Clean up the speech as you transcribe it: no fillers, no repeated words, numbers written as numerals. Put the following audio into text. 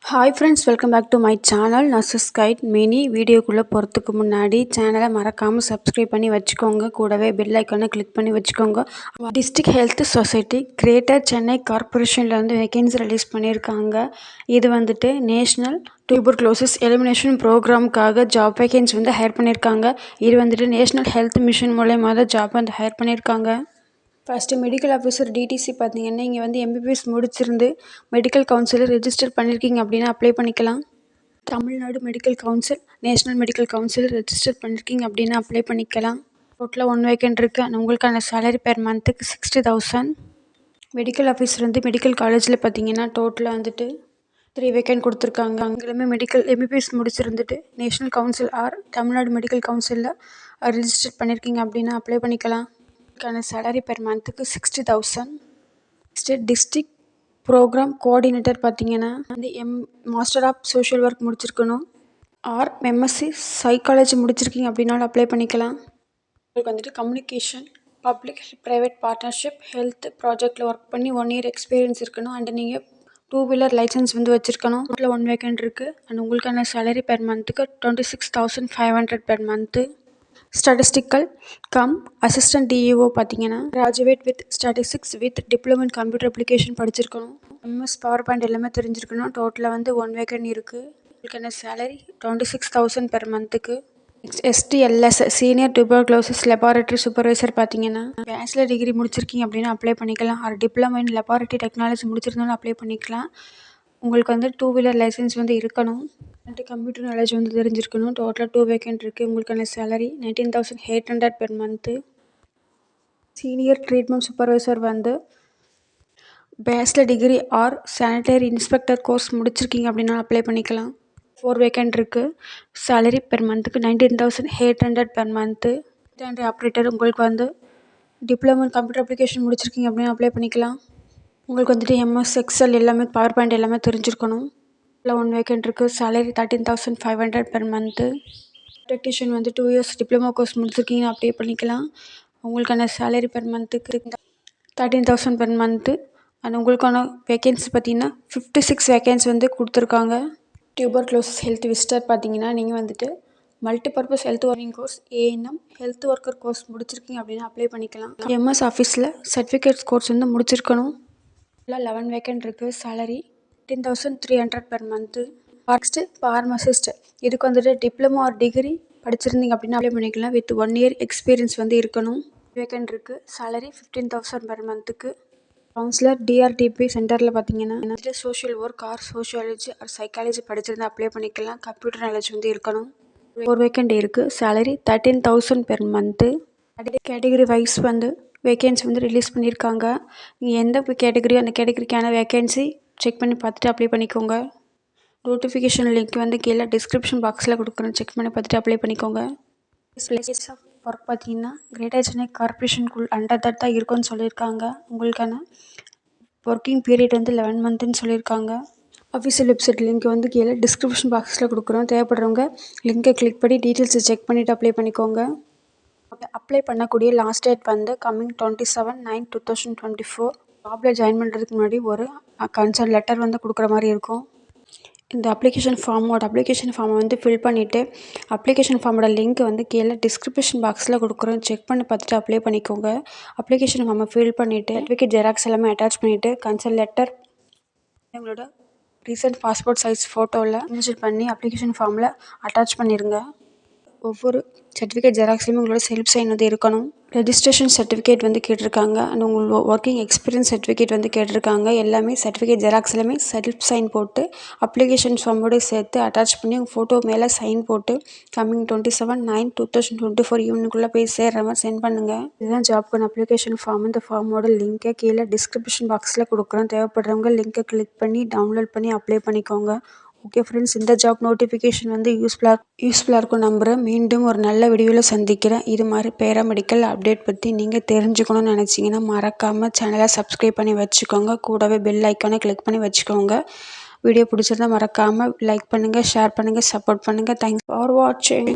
Hi friends, welcome back to my channel. Nurses guide mini வீடியோக்குள்ளே போகிறதுக்கு முன்னாடி சேனலை மறக்காமல் சப்ஸ்கிரைப் பண்ணி வச்சுக்கோங்க. கூடவே பெல் ஐக்கானை கிளிக் பண்ணி வச்சுக்கோங்க. District health society greater Chennai கார்பரேஷனில் வந்து வேகன்சி ரிலீஸ் பண்ணியிருக்காங்க. இது வந்துட்டு நேஷ்னல் டியூபர்குலோசிஸ் எலிமினேஷன் ப்ரோக்ராமுக்காக ஜாப் வேகன்சி வந்து ஹையர் பண்ணியிருக்காங்க. இது வந்துட்டு நேஷ்னல் ஹெல்த் மிஷன் மூலயமா தான் ஜாப் வந்து ஹையர் பண்ணியிருக்காங்க. ஃபஸ்ட்டு மெடிக்கல் ஆஃபீஸர் டிடிசி பார்த்தீங்கன்னா, இங்கே வந்து எம்பிபிஎஸ் முடிச்சிருந்து மெடிக்கல் கவுன்சிலில் ரெஜிஸ்டர் பண்ணியிருக்கீங்க அப்படின்னா அப்ளை பண்ணிக்கலாம். Tamil Nadu medical council, national medical council register பண்ணியிருக்கீங்க அப்படின்னா அப்ளை பண்ணிக்கலாம். டோட்டலாக 1 வேக்கன்ட் இருக்குது. உங்களுக்கான சேலரி பெர் மந்த்துக்கு 60,000. மெடிக்கல் ஆஃபீஸர் வந்து மெடிக்கல் காலேஜில் பார்த்தீங்கன்னா டோட்டலாக வந்துட்டு 3 வேக்கன்ட் கொடுத்துருக்காங்க. அங்கேயுமே மெடிக்கல் எம்பிபிஎஸ் முடிச்சிருந்துட்டு national council or Tamil Nadu medical கவுன்சிலில் ரெஜிஸ்டர் பண்ணியிருக்கீங்க அப்படின்னா அப்ளை பண்ணிக்கலாம். அதுக்கான சேலரி பெர் மந்த்துக்கு 60,000. நெக்ஸ்ட்டு டிஸ்ட்ரிக்ட் ப்ரோக்ராம் கோஆர்டினேட்டர் பார்த்தீங்கன்னா வந்து மாஸ்டர் ஆஃப் சோஷியல் ஒர்க் முடிச்சிருக்கணும் ஆர் எம்எஸ்சி சைக்காலஜி முடிச்சிருக்கீங்க அப்படின்னாலும் அப்ளை பண்ணிக்கலாம். உங்களுக்கு வந்துட்டு communication, public private partnership, health ப்ராஜெக்டில் ஒர்க் பண்ணி 1 இயர் எக்ஸ்பீரியன்ஸ் இருக்கணும். அண்ட் நீங்கள் 2 வீலர் லைசன்ஸ் வந்து வச்சுருக்கணும். டோட்டலாக 1 வேக்கன்ட் இருக்குது. அண்ட் உங்களுக்கான சேலரி பெர் மந்த்துக்கு 26,500 per month. Statistical cum assistant DEO பார்த்தீங்கன்னா graduate with statistics with diploma in computer application படிச்சிருக்கணும். எம்எஸ் பவர் பாயிண்ட் எல்லாமே தெரிஞ்சிருக்கணும். டோட்டலாக வந்து 1 வேக்கன்ட் இருக்குது. உங்களுக்கான சேலரி 26,000 பெர் மந்த்துக்கு. STLS senior tuberculosis laboratory supervisor பார்த்தீங்கன்னா பேச்சுலர் டிகிரி முடிச்சிருக்கீங்க அப்படின்னா அப்ளை பண்ணிக்கலாம். Or diploma in laboratory technology முடிச்சிருந்தாலும் அப்ளை பண்ணிக்கலாம். உங்களுக்கு வந்து 2 வீலர் லைசன்ஸ் வந்து இருக்கணும். அண்ட் கம்ப்யூட்டர் நாலேஜ் வந்து தெரிஞ்சிருக்கணும். டோட்டலாக 2 வேக்கன்ட் இருக்குது. உங்களுக்கான salary 19,800 per month. Senior treatment supervisor வந்து bachelor degree or sanitary inspector course முடிச்சிருக்கீங்க அப்படின்னா அப்ளை பண்ணிக்கலாம். 4 வேக்கன்ட் இருக்குது. சேலரி பெர் மந்த்துக்கு 19,800 பெர் மந்த்து. அண்ட் ஆப்ரேட்டர் உங்களுக்கு வந்து டிப்ளமோ கம்ப்யூட்டர் அப்ளிகேஷன் முடிச்சிருக்கீங்க அப்படின்னா அப்ளை பண்ணிக்கலாம். உங்களுக்கு வந்துட்டு எம்எஸ் எக்ஸல் எல்லாமே பவர் பாயிண்ட் எல்லாமே தெரிஞ்சிருக்கணும். இல்லை 1 வேக்கன்ட் இருக்குது. Salary 13,500 per month. டெக்னீஷியன் வந்து 2 இயர்ஸ் டிப்ளமோ கோர்ஸ் முடிச்சிருக்கீங்கன்னா அப்ளை பண்ணிக்கலாம். உங்களுக்கான சேலரி பெர் மந்த்துக்கு 13,000 பெர் மந்த்து. அண்ட் உங்களுக்கான வேகன்சி பார்த்தீங்கன்னா 56 வேகன்சி வந்து கொடுத்துருக்காங்க. டியூபர்குலோசிஸ் ஹெல்த் விசிட்டர் பார்த்தீங்கன்னா நீங்கள் வந்துட்டு multipurpose health working course, ANM health worker course முடிச்சிருக்கீங்க அப்படின்னா அப்ளை பண்ணிக்கலாம். எம்எஸ் ஆஃபீஸில் சர்டிஃபிகேட்ஸ் கோர்ஸ் வந்து முடிச்சிருக்கணும். 11 வேக்கன்ட் இருக்குது. Salary 10,300 per month. Next pharmacist, இதுக்கு வந்துட்டு டிப்ளமோ ஆர் டிகிரி படிச்சிருந்தீங்க அப்படின்னா அப்ளை பண்ணிக்கலாம். வித் 1 இயர் எக்ஸ்பீரியன்ஸ் வந்து இருக்கணும். வேக்கன்ட் இருக்குது. சேலரி 15,000 பெர் மந்த்துக்கு. கவுன்சிலர் டிஆர்டிபி சென்டரில் பார்த்தீங்கன்னா social work or sociology or psychology படிச்சிருந்தா அப்ளை பண்ணிக்கலாம். கம்ப்யூட்டர் நாலேஜ் வந்து இருக்கணும். 4 வேக்கன்ட் இருக்குது. Salary 13,000 per month. Category wise வந்து வேகன்சி வந்து ரிலீஸ் பண்ணியிருக்காங்க. நீங்கள் எந்த கேட்டகரியோ அந்த கேட்டகரிக்கான வேகன்சி செக் பண்ணி பார்த்துட்டு அப்ளை பண்ணிக்கோங்க. நோட்டிஃபிகேஷன் லிங்க் வந்து கீழே டிஸ்கிரிப்ஷன் பாக்ஸில் கொடுக்குறேன். செக் பண்ணி பார்த்துட்டு அப்ளை பண்ணிக்கோங்க. பிளேஸ் ஆஃப் ஒர்க் பார்த்தீங்கன்னா கிரேட்டர் சென்னை கார்பரேஷனுக்குள் அண்டர் தட் தான் இருக்குன்னு சொல்லியிருக்காங்க. உங்களுக்கான ஒர்க்கிங் பீரியட் வந்து 11 மந்த்துன்னு சொல்லியிருக்காங்க. அஃபிஷியல் வெப்சைட் லிங்க் வந்து கீழே டிஸ்கிரிப்ஷன் பாக்ஸில் கொடுக்குறோம். தேவைப்படுறவங்க லிங்கை கிளிக் பண்ணி டீட்டெயில்ஸை செக் பண்ணிவிட்டு அப்ளை பண்ணிக்கோங்க. அப்ளை பண்ணக்கூடிய லாஸ்ட் டேட் வந்து கம்மிங் 27/9/2024. ஜாபில் ஜாயின் பண்ணுறதுக்கு முன்னாடி ஒரு கன்சர்ன் லெட்டர் வந்து கொடுக்குற மாதிரி இருக்கும். இந்த அப்ளிகேஷன் ஃபார்மை வந்து ஃபில் பண்ணிவிட்டு அப்ளிகேஷன் ஃபார்மோட லிங்க் வந்து கீழே டிஸ்கிரிப்ஷன் பாக்ஸில் கொடுக்குறோம். செக் பண்ணி பார்த்துட்டு அப்ளை பண்ணிக்கோங்க. அப்ளிகேஷன் ஃபார்மை ஃபில் பண்ணிவிட்டு சர்டிஃபிகேட் ஜெராக்ஸ் எல்லாமே அட்டாச் பண்ணிவிட்டு கன்சர்ன் லெட்டர் உங்களோட ரீசெண்ட் பாஸ்போர்ட் சைஸ் ஃபோட்டோவில் இன்சர்ட் பண்ணி அப்ளிகேஷன் ஃபார்மில் அட்டாச் பண்ணிடுங்க. ஒவ்வொரு சர்டிஃபிகேட் ஜெராக்ஸ்லையும் உங்களோட செல்ஃப் சைன் வந்து இருக்கணும். ரெஜிஸ்ட்ரேஷன் சர்டிஃபிகேட் வந்து கேட்டிருக்காங்க. அண்ட் உங்களோட ஒர்க்கிங் எக்ஸ்பீரியன்ஸ் சர்டிஃபிகேட் வந்து கேட்டிருக்காங்க. எல்லாமே சர்டிஃபிகேட் ஜெராக்ஸ் எல்லாமே செல்ஃப் சைன் போட்டு அப்ளிகேஷன் ஃபார்மோடு சேர்த்து அட்டாச் பண்ணி உங்கள் ஃபோட்டோ மேலே சைன் போட்டு கம்மிங் 27/9/2024 ஈவினிங்குள்ளே போய் சேர்ற மாதிரி சென்ட் பண்ணுங்கள். இதுதான் ஜாப்க்கான அப்ளிகேஷன் ஃபார்ம். இந்த ஃபார்மோட லிங்கை கீழே டிஸ்கிரிப்ஷன் பாக்ஸில் கொடுக்குறோம். தேவைப்படுறவங்க லிங்கை கிளிக் பண்ணி டவுன்லோட் பண்ணி அப்ளை பண்ணிக்கோங்க. ஓகே ஃப்ரெண்ட்ஸ், இந்த ஜாப் நோட்டிஃபிகேஷன் வந்து யூஸ்ஃபுல்லாக இருக்கும் நம்புகிறேன். மீண்டும் ஒரு நல்ல வீடியோவில் சந்திக்கிறேன். இது மாதிரி பேராமெடிக்கல் அப்டேட் பற்றி நீங்கள் தெரிஞ்சுக்கணும்னு நினச்சிங்கன்னா மறக்காமல் சேனலை சப்ஸ்கிரைப் பண்ணி வச்சுக்கோங்க. கூடவே பெல் ஐக்கானை கிளிக் பண்ணி வச்சுக்கோங்க. வீடியோ பிடிச்சிருந்தா மறக்காமல் லைக் பண்ணுங்கள், ஷேர் பண்ணுங்கள், சப்போர்ட் பண்ணுங்கள். தேங்க்ஸ் ஃபார் வாட்சிங்.